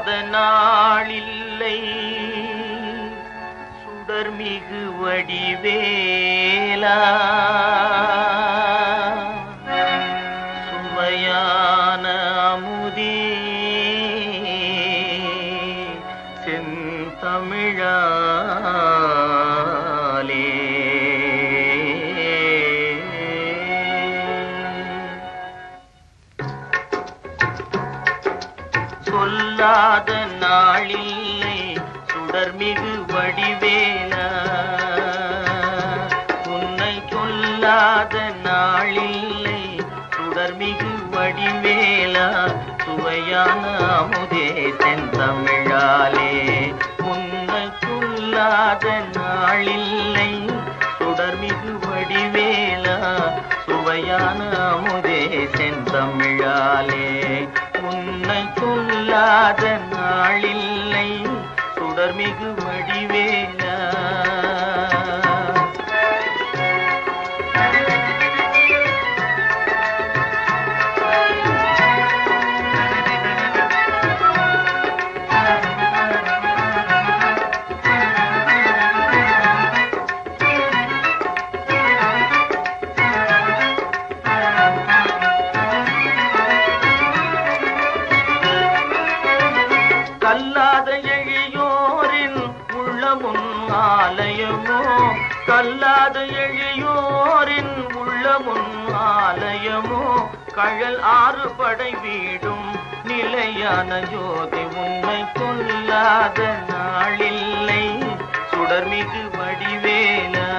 சொல்லாத நாளில்லை சுடர்மிகு வடிவேலா சுவையான அமுதே செந்தமிழாலே சொல்லாத நாளில்லை சுடர்மிகு வடிவேலா உன்னை சொல்லாத நாளில்லை சுடர்மிகு வடிவேலா சுவையான அமுதே செந்தமிழாலே உன்னை சொல்லாத நாளில்லை சுடர்மிகு வடிவேலா சுவையான அமுதே செந்தமிழாலே உன்னை சொல்லாத நாளில்லை சுடர்மிகு வடிவேலா கல்லாத எழியோரின் உள்ளமுன் ஆலயமோ கல்லாத எழியோரின் உள்ளமுன் ஆலயமோ கழல் ஆறு படை வீடும் நிலையான ஜோதி உன்னை கொல்லாத நாளில்லை சுடர்மிகு வடிவேலா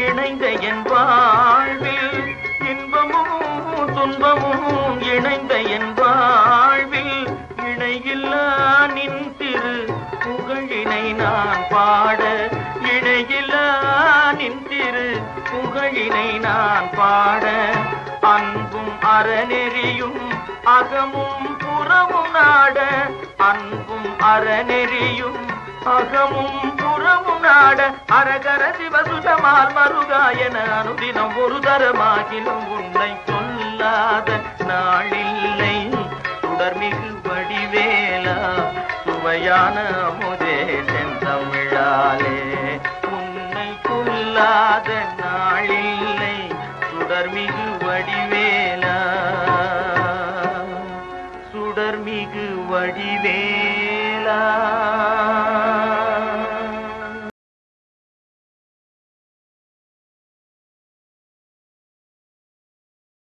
இணைந்த என் வாழ்வில் இன்பமும் துன்பமும் இணைந்த என் வாழ்வில் இணையில்லா நின் திரு புகழினை நான் பாட இணையில்லா நின் திரு புகழினை நான் பாட அன்பும் அறநெறியும் அகமும் புறமும் நாட அன்பும் அறநெறியும் அகமும் புறமும் நாட அரகர சிவசுதமால் மருகாயன அனுதினம் ஒரு தரமாகிலும் உன்னை சொல்லாத நாளில்லை சுடர்மிகு வடிவேலா சுவையான அமுதே செந்தமிழாலே உன்னை சொல்லாத நாளில்லை சுடர்மிகு வடிவேலா சுடர்மிகு வடிவேலா